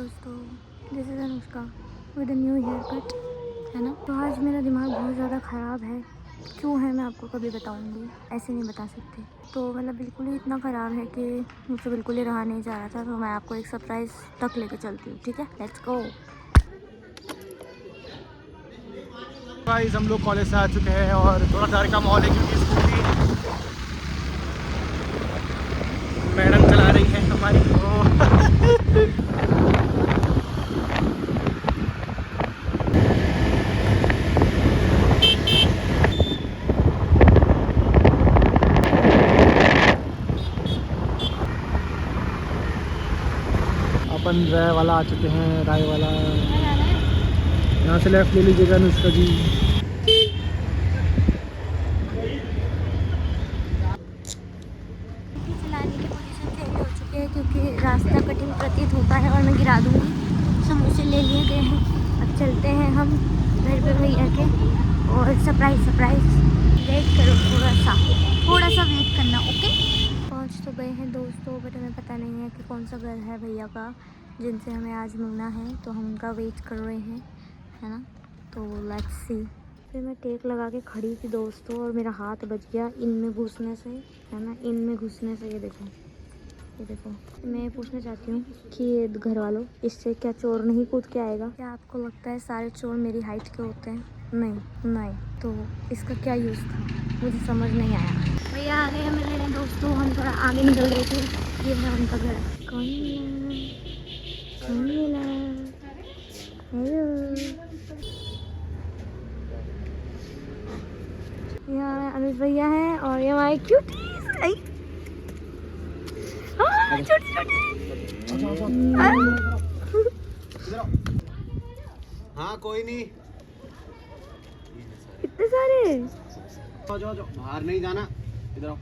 दोस्तों, this is Anushka with a new hair cut, है ना। तो आज मेरा दिमाग बहुत ज़्यादा ख़राब है। क्यों है मैं आपको कभी बताऊंगी, ऐसे नहीं बता सकते। तो मतलब बिल्कुल ही इतना ख़राब है कि मुझसे बिल्कुल ही रहा नहीं जा रहा था। तो मैं आपको एक सरप्राइज़ तक लेके चलती हूँ, ठीक है। Let's go. गाइस हम लोग कॉलेज से आ चुके हैं और थोड़ा डर का माहौल है क्योंकि स्कूटी मैडम चला रही है हमारी। अपन राय वाला आ चुके हैं। राय वाला यहाँ से लेफ्ट ले लीजिएगा अनुष्का जी। चलाने की पोजीशन चेंज हो चुकी है क्योंकि रास्ता कठिन प्रतीत होता है और मैं गिरा दूँगी। समोसे ले लिए गए हैं। अब चलते हैं हम घर पे भैया के। और सरप्राइज़ वेट करो, थोड़ा सा वेट करना, ओके। पहुंच तो गए हैं दोस्तों, बट हमें पता नहीं है कि कौन सा घर है भैया का जिनसे हमें आज मिलना है। तो हम उनका वेट कर रहे हैं, है ना। तो लेट्स सी। फिर मैं टेक लगा के खड़ी थी दोस्तों और मेरा हाथ बच गया इनमें घुसने से, है ना। इनमें घुसने से ये देखो। मैं पूछना चाहती हूँ कि ये घर वालों, इससे क्या चोर नहीं कूद के आएगा? क्या आपको लगता है सारे चोर मेरी हाइट के होते हैं? नहीं। तो इसका क्या यूज़ था, मुझे समझ नहीं आया। भैया आ गए हैं मेरे दोस्तों, हम थोड़ा आगे निकल रहे थे। ये है उनका घर। कौन मिला? हेलो, यहाँ अनुज भैया हैं और ये हमारे क्यूटीज। हाँ कोई नहीं। कितने सारे। जाओ बाहर नहीं जाना, इधर आओ।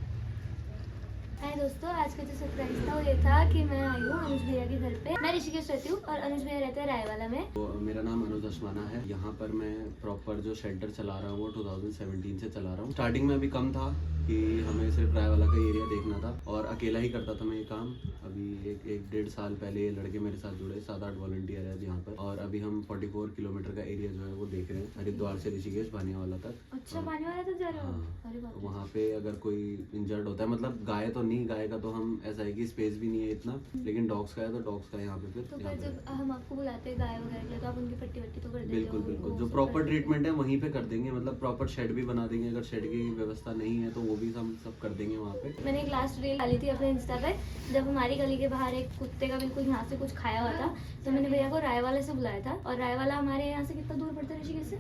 हाय दोस्तों, आज का जो सरप्राइज था वो ये था कि मैं आई हूँ अनुज भैया के घर पे। मैं ऋषिकेश रहती हूँ और अनुज भैया रहते हैं रायवाला में। तो मेरा नाम अनुज अशमाना है। यहाँ पर मैं प्रॉपर जो शेल्टर चला रहा हूँ वो 2017 से चला रहा हूँ। स्टार्टिंग में अभी कम था कि हमें सिर्फ रायवाला का एरिया देखना था और अकेला ही करता था मैं ये काम। अभी एक डेढ़ साल पहले ये लड़के मेरे साथ जुड़े, 7-8 वॉलंटियर है यहाँ पर। और अभी हम 44 किलोमीटर का एरिया जो है वो देख रहे हैं, हरिद्वार से ऋषिकेश भानियावाला तक। अच्छा, भानीवाला तक जा रहे हो? हाँ, अरे बाप रे। वहाँ पे अगर कोई इंजर्ड होता है, मतलब गाय तो नहीं, गाय का तो हम ऐसा है कि स्पेस भी नहीं है इतना, लेकिन डॉग्स का है तो डॉग्स का यहाँ पे तो यहाँ फिर पे जब हम आपको बुलाते हैं गाय वगैरह के लिए तो आप उनकी पट्टी वट्टी तो कर देते हो? बिल्कुल वो जो सब प्रॉपर कर देते हो? ट्रीटमेंट है वहीं पे कर देंगे, मतलब प्रॉपर शेड भी बना देंगे। अगर शेड की व्यवस्था नहीं है तो वो भी हम सब कर देंगे वहाँ पे। मैंने एक लास्ट रील डाली थी अपने इंस्टा पे, जब हमारी गली के बाहर एक कुत्ते का बिल्कुल यहाँ से कुछ खाया हुआ था। तो मैंने भैया को रायवाला से बुलाया था। और रायवाला हमारे यहाँ से कितना दूर पड़ता है ऋषिकेश से?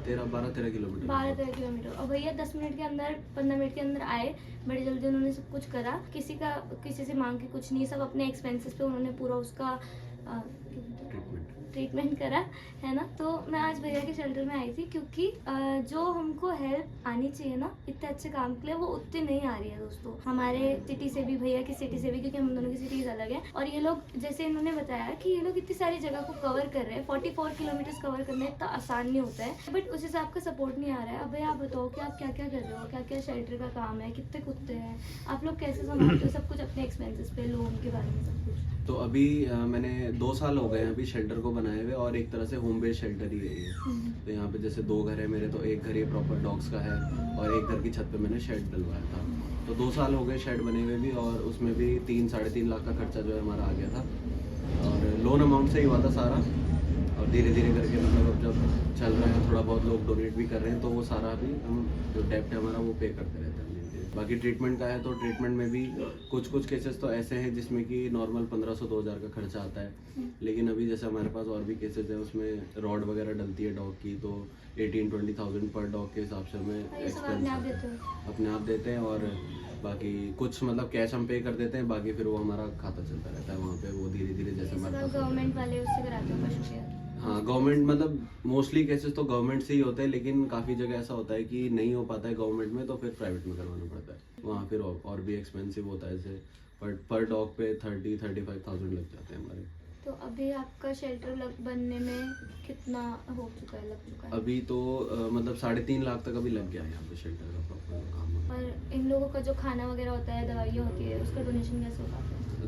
12-13 किलोमीटर। 12-13 किलोमीटर। और भैया 10 मिनट के अंदर, 15 मिनट के अंदर आए। बड़ी जल्दी उन्होंने सब कुछ करा, किसी से मांग के कुछ नहीं, सब अपने एक्सपेंसेस पे उन्होंने पूरा उसका ट्रीटमेंट करा, है ना। तो मैं आज भैया के शेल्टर में आई थी क्योंकि जो हमको हेल्प आनी चाहिए ना इतने अच्छे काम के लिए, वो उतनी नहीं आ रही है दोस्तों। हमारे सिटी से भी, भैया की सिटी से भी, क्योंकि हम दोनों की सिटीज अलग है। और ये लोग, जैसे इन्होंने बताया कि ये लोग इतनी सारी जगह को कवर कर रहे हैं। 44 किलोमीटर कवर करना इतना आसान नहीं होता है, बट उस हिसाब का सपोर्ट नहीं आ रहा है। अब भैया आप बताओ कि आप क्या क्या कर रहे हो, क्या क्या शेल्टर का काम है, कितने कुत्ते हैं, आप लोग कैसे संभालते हो सब कुछ अपने एक्सपेंसेस पे, लोन के बारे में सब कुछ। तो अभी मैंने 2 साल हो गए हैं अभी शेल्टर को बनाए हुए, और एक तरह से होम बेस्ड शेल्टर ही है ये। तो यहाँ पे जैसे 2 घर है मेरे, तो एक घर ये प्रॉपर डॉग्स का है और एक घर की छत पे मैंने शेड डलवाया था। तो 2 साल हो गए शेड बने हुए भी, और उसमें भी 3-3.5 लाख का खर्चा जो है हमारा आ गया था। और लोन अमाउंट से ही हुआ था सारा, और धीरे धीरे करके मतलब अब जब चल रहा है, थोड़ा बहुत लोग डोनेट भी कर रहे हैं, तो वो सारा अभी हम जो डेप्ट है हमारा वो पे करते रहते हैं। बाकी ट्रीटमेंट का है तो ट्रीटमेंट में भी कुछ केसेस तो ऐसे हैं जिसमें कि नॉर्मल 1500-2000 का खर्चा आता है। लेकिन अभी जैसे हमारे पास और भी केसेस हैं, उसमें रॉड वगैरह डलती है डॉग की, तो 18-20,000 पर डॉग के हिसाब से हमें अपने आप देते हैं। और बाकी कुछ मतलब कैश हम पे कर देते हैं, बाकी फिर वो हमारा खाता चलता रहता है वहाँ पे, वो धीरे धीरे जैसे हमारे पास गवर्नमेंट वाले उससे कराते हो पशु शेयर? हाँ, गवर्नमेंट मतलब मोस्टली केसेस तो गवर्नमेंट से ही होते हैं, लेकिन काफ़ी जगह ऐसा होता है कि नहीं हो पाता है गवर्नमेंट में, तो फिर प्राइवेट में करवाना पड़ता है। वहाँ फिर और भी एक्सपेंसिव होता है, जैसे पर डॉग पे 30-35,000 लग जाते हैं हमारे। तो अभी आपका शेल्टर बनने में कितना लग चुका है? अभी तो मतलब 3.5 लाख तक अभी लग गया है यहाँ पे शेल्टर का प्रॉपर काम। और इन लोगों का जो खाना वगैरह होता है, दवाइयाँ होती है, उसका डोनेशन कैसे होता है?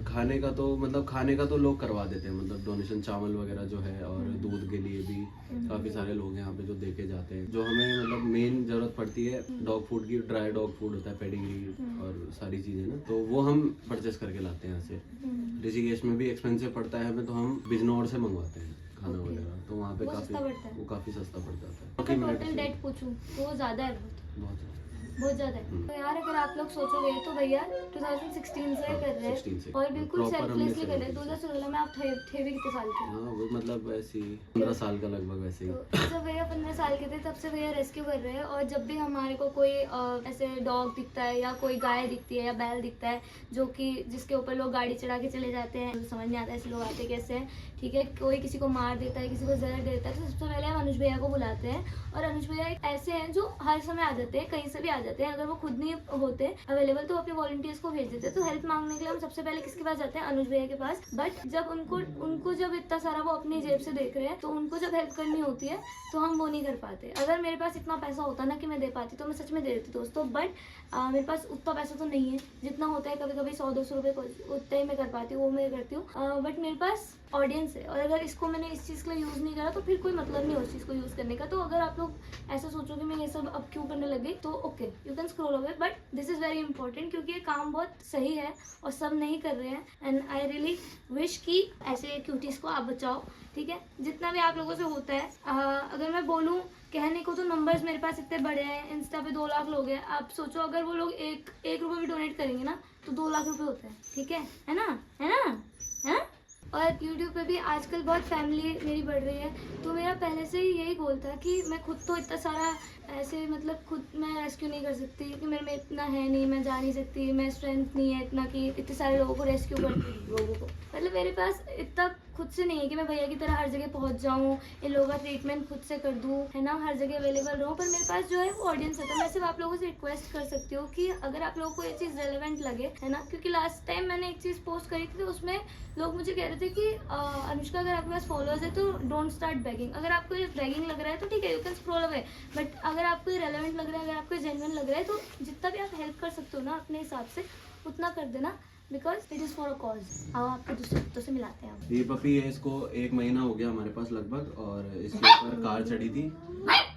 खाने का तो मतलब खाने का तो लोग करवा देते हैं, मतलब डोनेशन चावल वगैरह जो है, और दूध के लिए भी काफ़ी सारे लोग हैं यहाँ पे जो देके जाते हैं। जो हमें मतलब मेन ज़रूरत पड़ती है डॉग फूड की, ड्राई डॉग फूड होता है, पेडिग्री और सारी चीज़ें ना, तो वो हम परचेस करके लाते हैं यहाँ से। ऋषिकेश में भी एक्सपेंसिव पड़ता है हमें, तो हम बिजनौर से मंगवाते हैं खाना वगैरह, तो वहाँ पे वो काफ़ी सस्ता पड़ता है। अगर टोटल डेट पूछूं तो ज़्यादा है, बहुत ज़्यादा है। तो यार अगर आप लोग सोचोगे तो भैया 2016 से कर रहे हैं और बिल्कुल सेल्फलेसली कर रहे हैं। 2016 में आप थे भी कितने साल के? हाँ वो मतलब वैसे ही 15 साल का लगभग वैसे ही। तो जब भैया 15 साल के थे तब से भैया रेस्क्यू कर रहे हैं, और जब भी हमारे को कोई ऐसे डॉग दिखता है या कोई गाय दिखती है या बैल दिखता है जो कि जिसके ऊपर लोग गाड़ी चढ़ा के चले जाते हैं, तो समझ नहीं आता ऐसे लोग आते कैसे हैं, ठीक है, कोई किसी को मार देता है, किसी को जहर देता है, तो सबसे पहले हम अनुज भैया को बुलाते हैं। और अनुज भैया एक ऐसे हैं जो हर समय आ जाते हैं, कहीं से भी आ जाते हैं। अगर वो खुद नहीं होते अवेलेबल तो अपने वॉलंटियर्स को भेज देते हैं। तो हेल्प मांगने के लिए हम सबसे पहले किसके पास जाते हैं? अनुज भैया के पास। बट जब उनको जब इतना सारा वो अपनी जेब से देख रहे हैं, तो उनको जब हेल्प करनी होती है तो हम वो नहीं कर पाते। अगर मेरे पास इतना पैसा होता ना कि मैं दे पाती तो मैं सच में दे देती दोस्तों, बट मेरे पास उतना पैसा तो नहीं है। जितना होता है कभी कभी 100-200 रुपये उतना ही मैं कर पाती हूँ, वो मैं करती हूँ। बट मेरे पास ऑडियंस है, और अगर इसको मैंने इस चीज़ के लिए यूज़ नहीं करा तो फिर कोई मतलब नहीं है उस चीज़ को यूज़ करने का। तो अगर आप लोग ऐसा सोचो कि मैं ये सब अब क्यों करने लग गई, तो okay you can scroll away, but this is very important क्योंकि ये काम बहुत सही है और सब नहीं कर रहे हैं। एंड आई रियली विश कि ऐसे क्यूटीज़ को आप बचाओ, ठीक है, जितना भी आप लोगों से होता है। अगर मैं बोलूँ कहने को तो नंबर्स मेरे पास इतने बड़े हैं, इंस्टा पे 2 लाख लोग हैं। आप सोचो अगर वो लोग एक रुपये भी डोनेट करेंगे ना तो 2 लाख रुपए होते हैं, ठीक है ना, है ना। और यूट्यूब पे भी आजकल बहुत फैमिली मेरी बढ़ रही है, तो मेरा पहले से ही यही गोल था कि मैं खुद तो इतना सारा ऐसे मतलब खुद मैं रेस्क्यू नहीं कर सकती कि मेरे में इतना है नहीं, मैं जा नहीं सकती, मैं स्ट्रेंथ नहीं है इतना कि इतने सारे लोगों को रेस्क्यू कर लोगों को, मतलब मेरे पास इतना खुद से नहीं है कि मैं भैया की तरह हर जगह पहुंच जाऊं, इन लोगों का ट्रीटमेंट खुद से कर दूं, है ना, हर जगह अवेलेबल रहूं। पर मेरे पास जो है वो ऑडियंस है, तो मैं सिर्फ आप लोगों से रिक्वेस्ट कर सकती हूँ कि अगर आप लोगों को ये चीज़ रेलेवेंट लगे, है ना, क्योंकि लास्ट टाइम मैंने एक चीज़ पोस्ट करी थी तो उसमें लोग मुझे कह रहे थे कि अनुष्का अगर आपके पास फॉलोअर्स है तो डोंट स्टार्ट बैगिंग। अगर आपको ये बैगिंग लग रहा है तो ठीक है, you can scroll away, but अगर आपको ये रेलेवेंट लग रहा है, अगर आपको जेन्युइन लग रहा है, तो जितना भी आप हेल्प कर सकते हो ना अपने हिसाब से उतना कर देना, because it is for a cause. अब आपको दूसरे कुत्तों से मिलाते हैं हम। ये पपी है, इसको 1 महीना हो गया हमारे पास लगभग, और इसके ऊपर कार चढ़ी थी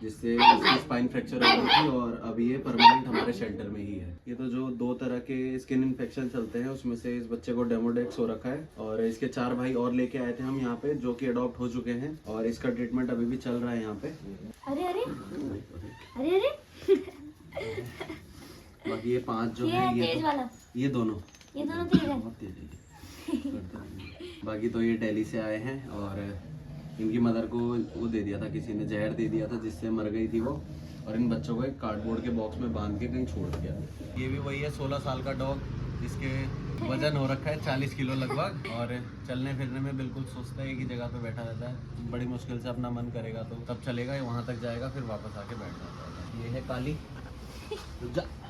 जिससे इसकी स्पाइन फ्रैक्चर हो गई थी, और अभी ये परमानेंट हमारे शेल्टर में ही है। ये तो जो 2 तरह के स्किन इन्फेक्शन चलते हैं उसमें से इस बच्चे को डेमोडेक्स हो रखा है, और इसके 4 भाई और लेके आए थे हम यहाँ पे जो कि अडॉप्ट हो चुके हैं, और इसका ट्रीटमेंट अभी भी चल रहा है यहाँ पे। अरे अरे अरे अरे बाकी ये 5 जो ये है तेज वाला, ये दोनों तेज है। बहुत तेज है। बाकी तो ये दिल्ली से आए हैं, और इनकी मदर को वो दे दिया था, किसी ने जहर दे दिया था जिससे मर गई थी वो, और इन बच्चों को एक कार्डबोर्ड के बॉक्स में बांध के कहीं छोड़ दिया। ये भी वही है 16 साल का डॉग, जिसके वजन हो रखा है 40 किलो लगभग, और चलने फिरने में बिल्कुल सुस्त है, एक ही जगह पे बैठा रहता है। बड़ी मुश्किल से अपना मन करेगा तो तब चलेगा, वहाँ तक जाएगा, फिर वापस आके बैठ जाता है। ये है काली,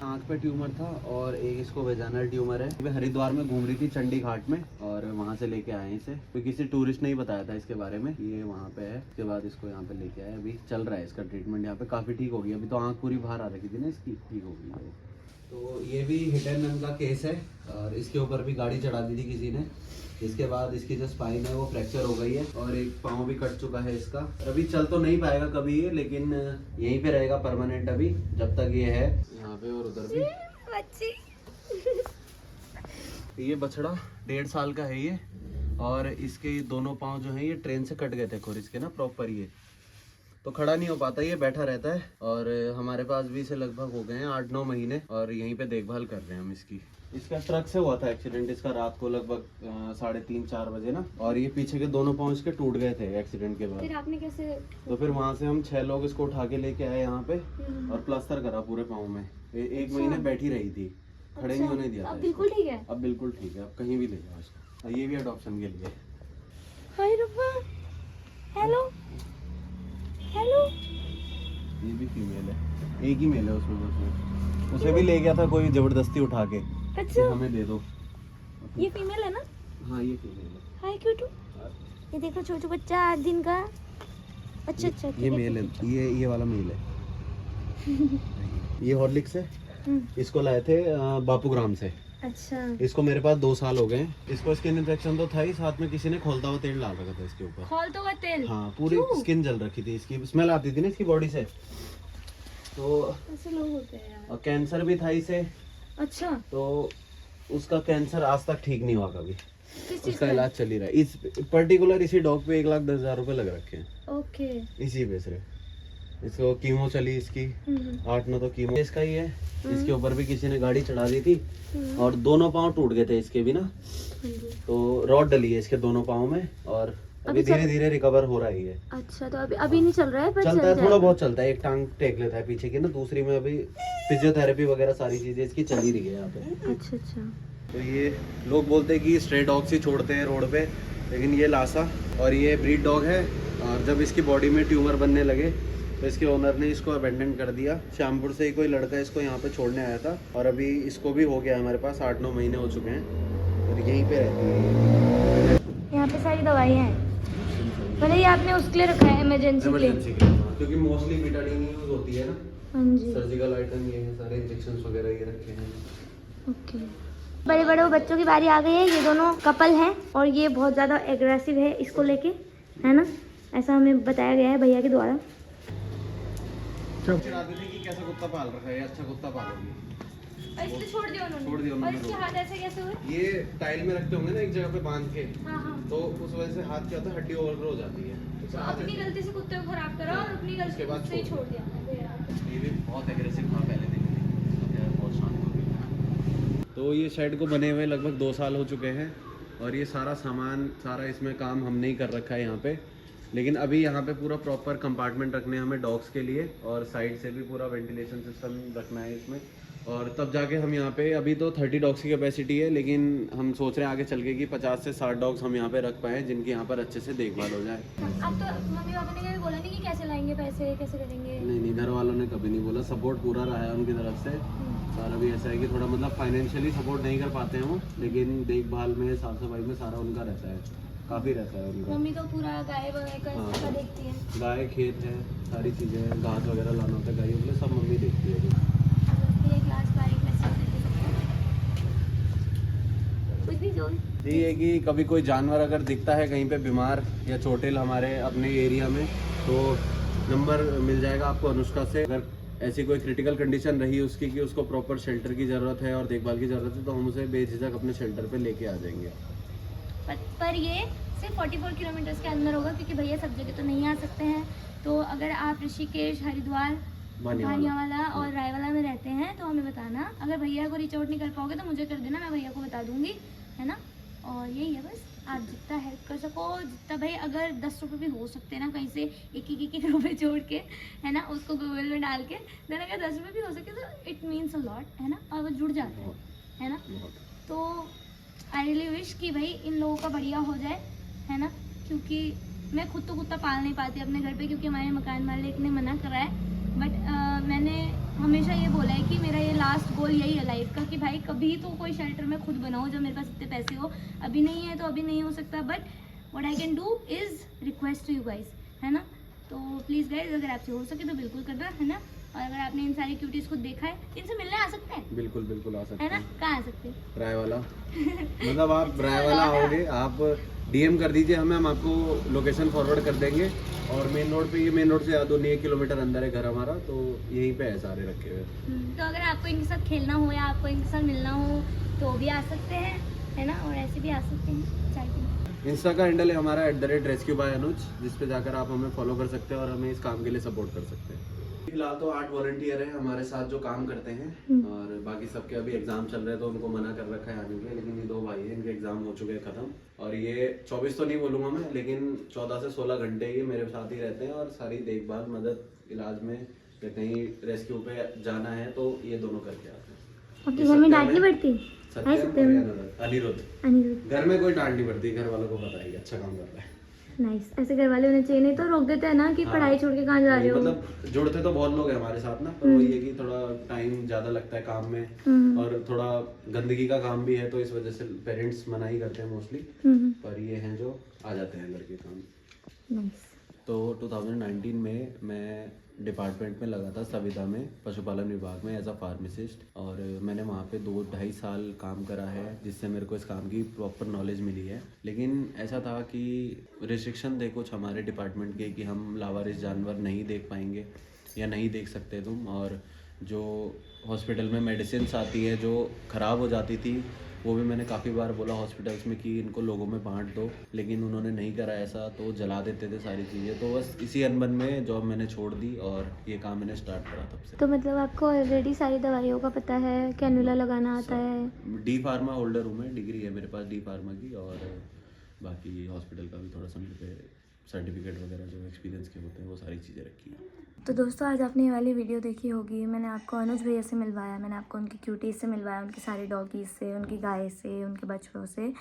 आँख पे ट्यूमर था, और एक इसको वेजाइनल ट्यूमर है। ये हरिद्वार में घूम रही थी चंडी घाट में, और वहाँ से लेके आए इसे, तो किसी टूरिस्ट ने ही बताया था इसके बारे में, ये वहाँ पे है। उसके बाद इसको यहाँ पे लेके आए, अभी चल रहा है इसका ट्रीटमेंट यहाँ पे, काफ़ी ठीक हो गई। अभी तो आँख पूरी बाहर आ रखी थी ना इसकी, ठीक हो गई है। तो ये भी हिट एंड रन का केस है, और इसके ऊपर भी गाड़ी चढ़ा दी थी किसी ने। इसके बाद इसकी जो स्पाइन है वो फ्रैक्चर हो गई है, और एक पाँव भी कट चुका है इसका। अभी चल तो नहीं पाएगा कभी ये, लेकिन यहीं पे रहेगा परमानेंट अभी, जब तक ये है यहाँ पे, और उधर भी ये बछड़ा 1.5 साल का है ये, और इसके दोनों पाँव जो है ये ट्रेन से कट गए थे खोर इसके ना प्रॉपर, ये तो खड़ा नहीं हो पाता, ये बैठा रहता है। और हमारे पास भी इसे लगभग हो गए हैं 8-9 महीने, और यहीं पे देखभाल कर रहे हैं हम इसकी। इसका ट्रक से हुआ था एक्सीडेंट इसका, रात को लगभग 3:30-4 बजे ना, और ये पीछे के दोनों पाँव इसके टूट गए थे एक्सीडेंट के बाद। फिर आपने कैसे? तो फिर वहाँ से हम 6 लोग इसको उठा के लेके आए यहाँ पे, और प्लास्टर करा पूरे पाँव में। 1 महीने बैठी रही थी, खड़े नहीं होने दिया था। अब बिल्कुल ठीक है? अब बिल्कुल ठीक है, अब कहीं भी ले जाओ इसको। ये भी अडॉप्शन के लिए। हाय रब्बा, हेलो हेलो। ये भी फीमेल है, एक ही मेल है उसमें, उसे भी ले गया था कोई जबरदस्ती उठा के। अच्छा, हमें दे दो। ये फीमेल है ना? हाँ ये फीमेल है। हाय क्यूटू, ये देखो छोटू बच्चा 8 दिन का। अच्छा ये मेल है, ये वाला मेल है। ये हॉर्लिक्स है, इसको लाए थे बापूग्राम से। अच्छा इसको मेरे पास 2 साल हो गए। इसको स्किन इन्फेक्शन तो था ही, साथ में किसी ने खोलता हुआ तेल डाल रखा था इसके ऊपर। खोलता हुआ तेल? हाँ, पूरी स्किन जल रखी थी, इसकी स्मेल आती थी ना इसकी बॉडी से, तो ऐसे लोग होते हैं यार। और कैंसर भी था इसे। अच्छा, तो उसका कैंसर आज तक ठीक नहीं हुआ कभी। किस चीज उसका का? इलाज चल ही रहा है। इस पर्टिकुलर इसी डॉग पे 1,10,000 रुपए लग रखे हैं। ओके। इसी पे सिर्फ। इसको कीमो चली इसकी 8-9 तो कीमो इसका ही है। इसके ऊपर भी किसी ने गाड़ी चढ़ा दी थी और दोनों पाँव टूट गए थे इसके भी ना, तो रॉड डली है इसके दोनों पाँव में और अभी धीरे धीरे रिकवर हो रहा है ये। अच्छा, तो अभी नहीं चल रहा है, पर चलता है, थोड़ा बहुत चलता है, एक टांग टेक लेता है पीछे की ना, दूसरी में अभी फिजियोथेरेपी वगैरह सारी चीजें इसकी चल ही रही है यहाँ पे। अच्छा अच्छा। तो ये लोग बोलते हैं कि स्ट्रे डॉग्स ही छोड़ते हैं रोड पे, लेकिन ये लासा और ये ब्रीड डॉग है। और जब इसकी बॉडी में ट्यूमर बनने लगे तो इसके ओनर ने इसको अबेंडन कर दिया। श्यामपुर से ही कोई लड़का इसको यहाँ पे छोड़ने आया था और अभी इसको भी हो गया हमारे पास 8-9 महीने हो चुके हैं और यहीं पे रहती है। यहाँ पे सारी दवाइयाँ हैं, भले ही आपने उसके लिए रखा है इमरजेंसी के लिए। इमरजेंसी के लिए, क्योंकि मोस्टली बीटाडीन यूज होती है ना। हाँ जी। सर्जिकल आइटम ये है, सारे इंजेक्शन वगैरह ये रखे हैं। ओके। बड़े बड़े बच्चों की बारी आ गई है। ये दोनों कपल हैं और ये बहुत ज़्यादा एग्रेसिव है इसको लेके, है ना, ऐसा हमें बताया गया है भैया के द्वारा। चिढ़ाते थे कि कैसा कुत्ता पाल रखा है, अच्छा कुत्ता पालोगी। इसलिए छोड़ दिया उन्होंने। छोड़ दिया उन्होंने। और इसके हाथ ऐसे कैसे हुए? ये टाइल में रखते होंगे ना एक जगह पे बांध के, हाँ हाँ। तो उस वजह से हाथ क्या होता है, हड्डी ओवरग्रो हो जाती है। तो अपनी गलती से कुत्ते को खराब करा और अपनी गलती उसके बाद से ही छोड़ दिया। ये भी बहुत एग्रेसिव था पहले दिन में, बहुत शांत हो गया। तो ये शेड को बने हुए लगभग 2 साल हो चुके हैं और ये सारा सामान, सारा इसमें काम हमने ही कर रखा है यहाँ पे। लेकिन अभी यहाँ पे पूरा प्रॉपर कंपार्टमेंट रखने हैं हमें डॉग्स के लिए और साइड से भी पूरा वेंटिलेशन सिस्टम रखना है इसमें। और तब जाके हम यहाँ पे, अभी तो 30 डॉग्स की कैपेसिटी है, लेकिन हम सोच रहे हैं आगे चल के कि 50 से 60 डॉग्स हम यहाँ पे रख पाएँ जिनकी यहाँ पर अच्छे से देखभाल हो जाए। अब तो मम्मी पापा ने कभी बोला नहीं कि कैसे लाएंगे पैसे, कैसे करेंगे? नहीं, घर वालों ने कभी नहीं बोला, सपोर्ट पूरा रहा है उनकी तरफ से। और अभी ऐसा है कि थोड़ा मतलब फाइनेंशियली सपोर्ट नहीं कर पाते हैं वो, लेकिन देखभाल में, साफ सफाई में सारा उनका रहता है, काफ़ी रहता है उनका। मम्मी तो पूरा गाय वगैरह हाँ। का देखती है। गाय, खेत है, सारी चीज़ें हैं, घास वगैरह लाना होता है गायों के लिए, सब मम्मी देखती है अभी। एक ग्लास बारीक कुछ भी जो ये है कि कभी कोई जानवर अगर दिखता है कहीं पे बीमार या चोटिल हमारे अपने एरिया में, तो नंबर मिल जाएगा आपको अनुष्का से। अगर ऐसी कोई क्रिटिकल कंडीशन रही उसकी कि उसको प्रॉपर शेल्टर की ज़रूरत है और देखभाल की ज़रूरत है, तो हम उसे बेझिझक अपने शेल्टर पे लेके आ जाएंगे। पर ये सिर्फ 44 किलोमीटर के अंदर होगा, क्योंकि भैया सब जगह तो नहीं आ सकते हैं। तो अगर आप ऋषिकेश, हरिद्वार, भानियावाला और रायवाला में रहते हैं तो हमें बताना। अगर भैया को रीच आउट नहीं कर पाओगे तो मुझे कर देना, मैं भैया को बता दूंगी, है ना। और यही है बस, आप जितना हेल्प कर सको, जितना भाई, अगर 10 रुपये भी हो सकते हैं ना कहीं से एक रुपये जोड़ के, है ना, उसको गूगल में डाल के देन, अगर 10 रुपये भी हो सके तो इट मीन्स अ लॉट, है ना, और वो जुड़ जाते हैं, है ना। तो आई रियली विश कि भाई इन लोगों का बढ़िया हो जाए, है ना, क्योंकि मैं खुद तो कुत्ता पाल नहीं पाती अपने घर पे, क्योंकि हमारे मकान मालिक ने मना करा है। बट मैंने हमेशा ये बोला है कि मेरा ये लास्ट गोल यही है लाइफ का, कि भाई कभी तो कोई शेल्टर में खुद बनाओ, जब मेरे पास इतने पैसे हो। अभी नहीं है तो अभी नहीं हो सकता, but what I can do is request to you guys, है ना। तो प्लीज़ गाइज, अगर आपसे हो सके तो बिल्कुल करना, है ना। और अगर आपने इन सारी क्यूटीज़ को देखा है, इनसे मिलने आ सकते हैं। बिल्कुल बिल्कुल आ सकते है ना, हैं। कहाँ आ सकते हैं? रायवाला मतलब आप रायवाला आओगे, आप DM कर दीजिए हमें, हम आपको लोकेशन फॉरवर्ड कर देंगे। और मेन रोड पे, ये मेन रोड से ज़्यादा नहीं 1 किलोमीटर अंदर है घर हमारा, तो यहीं पे है सारे रखे हुए। तो अगर आपको इनके साथ खेलना हो या आपको इनके साथ मिलना हो तो भी आ सकते हैं, है ना, और ऐसे भी आ सकते हैं। चाहे इंस्टा का हैंडल है हमारा @rescue_by_anuj, जिस पे जाकर आप हमें फॉलो कर सकते हैं और हमें इस काम के लिए सपोर्ट कर सकते हैं। फिलहाल तो 8 वॉलंटियर हैं हमारे साथ जो काम करते हैं, और बाकी सबके अभी एग्जाम चल रहे हैं तो उनको मना कर रखा है आने के लिए। लेकिन ये 2 भाई हैं, इनके एग्जाम हो चुके हैं खत्म, और ये 24 तो नहीं बोलूँगा मैं, लेकिन 14 से 16 घंटे ये मेरे साथ ही रहते हैं और सारी देखभाल, मदद, इलाज में या कहीं रेस्क्यू पे जाना है तो ये दोनों करके आते हैं। आपके घर में डांट नहीं पड़ती? अनिरुद्ध, घर में कोई डांट नहीं पड़ती, घर वालों को पता है कि अच्छा काम कर रहा है। नाइस, ऐसे घर वाले होने चाहिए, नहीं तो रोक देते हैं ना कि पढ़ाई छोड़ के कहाँ जा रहे हो। मतलब जुड़ते तो बहुत लोग हैं हमारे साथ ना, पर वही है कि थोड़ा टाइम ज्यादा लगता है काम में, और थोड़ा गंदगी का काम भी है, तो इस वजह से पेरेंट्स मना ही करते हैं मोस्टली। पर ये हैं जो आ जाते हैं लड़के काम। नाइस। तो 2019 में मैं डिपार्टमेंट में लगा था संविदा में, पशुपालन विभाग में एज अ फार्मासिस्ट, और मैंने वहाँ पे 2-2.5 साल काम करा है, जिससे मेरे को इस काम की प्रॉपर नॉलेज मिली है। लेकिन ऐसा था कि रिस्ट्रिक्शन थे कुछ हमारे डिपार्टमेंट के कि हम लावारिस जानवर नहीं देख पाएंगे या नहीं देख सकते तुम, और जो हॉस्पिटल में मेडिसिन आती है जो ख़राब हो जाती थी, वो भी मैंने काफ़ी बार बोला हॉस्पिटल्स में कि इनको लोगों में बांट दो, लेकिन उन्होंने नहीं करा ऐसा, तो जला देते थे सारी चीज़ें। तो बस इसी अनबन में जॉब मैंने छोड़ दी और ये काम मैंने स्टार्ट करा तब से। तो मतलब आपको ऑलरेडी सारी दवाइयों का पता है, कैनुला लगाना आता है? डी फार्मा होल्डर हूँ मैं, डिग्री है मेरे पास डी फार्मा की, और बाकी हॉस्पिटल का भी थोड़ा सा मेरे पे सर्टिफिकेट वगैरह जो एक्सपीरियंस के होते हैं वो सारी चीज़ें रखी हैं। तो दोस्तों आज आपने ये वाली वीडियो देखी होगी, मैंने आपको अनुज भैया से मिलवाया, मैंने आपको उनकी क्यूटीज से मिलवाया, उनके सारे डॉगीज से, उनकी गाय से, उनके बछड़ों से,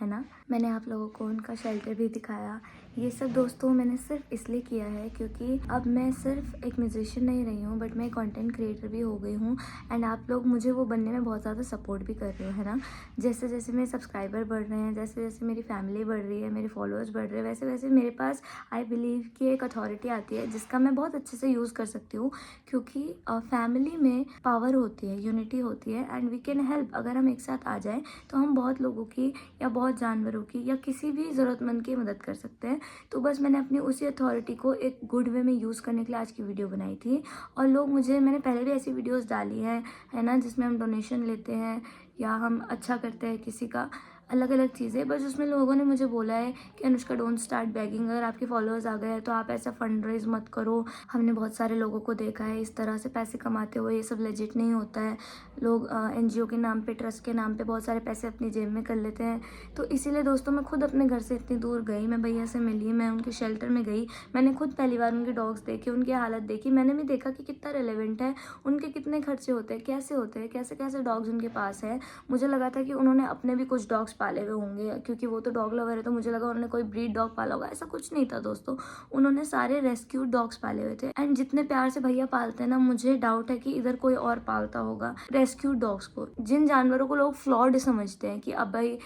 है ना। मैंने आप लोगों को उनका शेल्टर भी दिखाया। ये सब दोस्तों मैंने सिर्फ इसलिए किया है क्योंकि अब मैं सिर्फ एक म्यूजिशियन नहीं रही हूँ, बट मैं कंटेंट क्रिएटर भी हो गई हूँ, एंड आप लोग मुझे वो बनने में बहुत ज़्यादा सपोर्ट भी कर रहे हो, है ना। जैसे जैसे मेरे सब्सक्राइबर बढ़ रहे हैं, जैसे जैसे मेरी फैमिली बढ़ रही है, मेरे फॉलोअर्स बढ़ रहे हैं, वैसे वैसे मेरे पास आई बिलीव कि एक अथॉरिटी आती है जिसका मैं बहुत अच्छे से यूज़ कर सकती हूँ, क्योंकि फैमिली में पावर होती है, यूनिटी होती है, एंड वी कैन हेल्प। अगर हम एक साथ आ जाएँ तो हम बहुत लोगों की या बहुत जानवरों की या किसी भी ज़रूरतमंद की मदद कर सकते हैं। तो बस मैंने अपनी उसी अथॉरिटी को एक गुड वे में यूज़ करने के लिए आज की वीडियो बनाई थी। और लोग मैंने पहले भी ऐसी वीडियोस डाली हैं, है ना, जिसमें हम डोनेशन लेते हैं या हम अच्छा करते हैं किसी का, अलग अलग चीज़ें। बस उसमें लोगों ने मुझे बोला है कि अनुष्का डोंट स्टार्ट बैगिंग, अगर आपके फॉलोअर्स आ गए हैं तो आप ऐसा फंड रेज मत करो। हमने बहुत सारे लोगों को देखा है इस तरह से पैसे कमाते हुए, ये सब लेजिट नहीं होता है। लोग NGO के नाम पे, ट्रस्ट के नाम पे बहुत सारे पैसे अपनी जेब में कर लेते हैं। तो इसीलिए दोस्तों मैं खुद अपने घर से इतनी दूर गई, मैं भैया से मिली, मैं उनके शेल्टर में गई, मैंने खुद पहली बार उनके डॉग्स देखे, उनकी हालत देखी, मैंने भी देखा कि कितना रेलेवेंट है, उनके कितने खर्चे होते हैं, कैसे होते हैं, कैसे कैसे डॉग्स उनके पास है। मुझे लगा था कि उन्होंने अपने भी कुछ डॉग्स पाले हुए होंगे, क्योंकि वो तो डॉग लवर है, तो मुझे लगा उन्होंने कोई ब्रीड डॉग पाला होगा। ऐसा कुछ नहीं था दोस्तों, उन्होंने सारे रेस्क्यूड डॉग्स पाले हुए थे। एंड जितने प्यार से भैया पालते हैं ना, मुझे डाउट है कि इधर कोई और पालता होगा रेस्क्यूड डॉग्स को। जिन जानवरों को लोग फ्लॉड समझते हैं कि अब भाई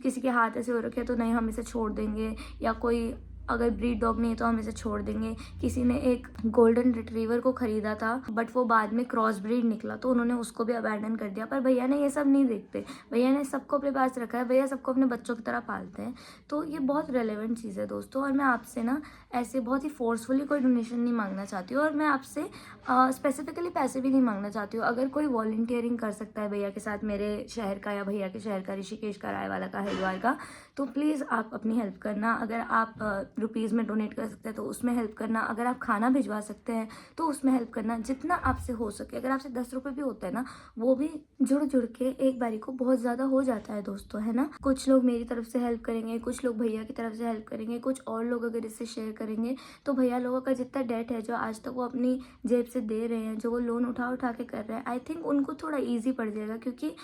किसी के हाथ ऐसे हो रखे तो नहीं हम इसे छोड़ देंगे, या कोई अगर ब्रीड डॉग नहीं है तो हम इसे छोड़ देंगे। किसी ने एक गोल्डन रिट्रीवर को खरीदा था, बट वो बाद में क्रॉस ब्रीड निकला, तो उन्होंने उसको भी अबैंडन कर दिया। पर भैया ने ये सब नहीं देखते, भैया ने सबको अपने पास रखा है, भैया सबको अपने बच्चों की तरह पालते हैं। तो ये बहुत रेलेवेंट चीज़ है दोस्तों। और मैं आपसे ना ऐसे बहुत ही फोर्सफुली कोई डोनेशन नहीं मांगना चाहती हूँ, और मैं आपसे स्पेसिफिकली पैसे भी नहीं मांगना चाहती हूँ। अगर कोई वॉलंटियरिंग कर सकता है भैया के साथ, मेरे शहर का या भैया के शहर का, ऋषिकेश का, रायवाला का, हरिद्वार का, तो प्लीज़ आप अपनी हेल्प करना। अगर आप रुपीज़ में डोनेट कर सकते हैं तो उसमें हेल्प करना, अगर आप खाना भिजवा सकते हैं तो उसमें हेल्प करना, जितना आपसे हो सके। अगर आपसे 10 रुपये भी होता है ना, वो भी जुड़ जुड़ के एक बारी को बहुत ज़्यादा हो जाता है दोस्तों, है ना। कुछ लोग मेरी तरफ से हेल्प करेंगे, कुछ लोग भैया की तरफ से हेल्प करेंगे, कुछ और लोग अगर इससे शेयर करेंगे, तो भैया लोगों का जितना डेट है जो आज तक वो अपनी जेब से दे रहे हैं, जो वो लोन उठा उठा के कर रहे हैं, आई थिंक उनको थोड़ा ईजी पड़ जाएगा, क्योंकि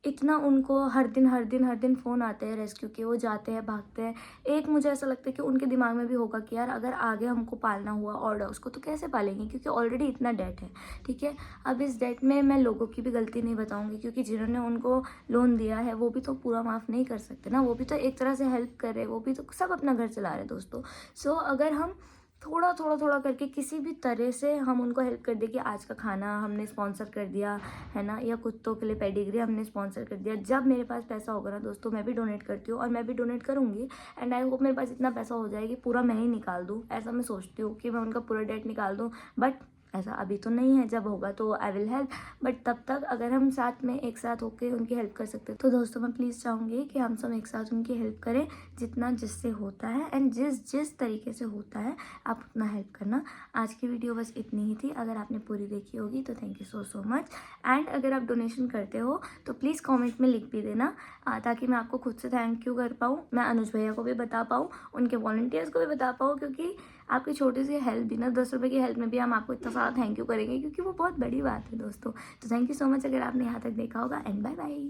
इतना उनको हर दिन फ़ोन आते हैं रेस्क्यू के, वो जाते हैं, भागते हैं। एक मुझे ऐसा लगता है कि उनके दिमाग में भी होगा कि यार अगर आगे हमको पालना हुआ और डॉग्स को तो कैसे पालेंगे, क्योंकि ऑलरेडी इतना डेट है, ठीक है। अब इस डेट में मैं लोगों की भी गलती नहीं बताऊंगी, क्योंकि जिन्होंने उनको लोन दिया है वो भी तो पूरा माफ़ नहीं कर सकते ना, वो भी तो एक तरह से हेल्प कर रहे हैं, वो भी तो सब अपना घर चला रहे हैं दोस्तों। सो अगर हम थोड़ा करके किसी भी तरह से हम उनको हेल्प कर दे कि आज का खाना हमने स्पॉन्सर कर दिया, है ना, या कुत्तों के लिए पेडिग्री हमने स्पॉन्सर कर दिया। जब मेरे पास पैसा होगा ना दोस्तों, मैं भी डोनेट करती हूँ, और मैं भी डोनेट करूँगी, एंड आई होप मेरे पास इतना पैसा हो जाए कि पूरा मैं ही निकाल दूँ। ऐसा मैं सोचती हूँ कि मैं उनका पूरा डेट निकाल दूँ, बट ऐसा अभी तो नहीं है, जब होगा तो आई विल हेल्प। बट तब तक अगर हम साथ में एक साथ होकर उनकी हेल्प कर सकते हैं तो दोस्तों मैं प्लीज़ चाहूँगी कि हम सब एक साथ उनकी हेल्प करें, जितना जिससे होता है, एंड जिस तरीके से होता है आप उतना हेल्प करना। आज की वीडियो बस इतनी ही थी। अगर आपने पूरी देखी होगी तो thank you so much. And अगर आप डोनेशन करते हो तो प्लीज़ कॉमेंट में लिख भी देना, ताकि मैं आपको खुद से थैंक यू कर पाऊँ, मैं अनुज भैया को भी बता पाऊँ, उनके वॉलंटियर्स को भी बता पाऊँ, क्योंकि आपकी छोटी सी हेल्प भी ना, 10 रुपये की हेल्प में भी हम आपको इतना सारा थैंक यू करेंगे, क्योंकि वो बहुत बड़ी बात है दोस्तों। तो थैंक यू सो मच अगर आपने यहाँ तक देखा होगा, एंड बाय बाय।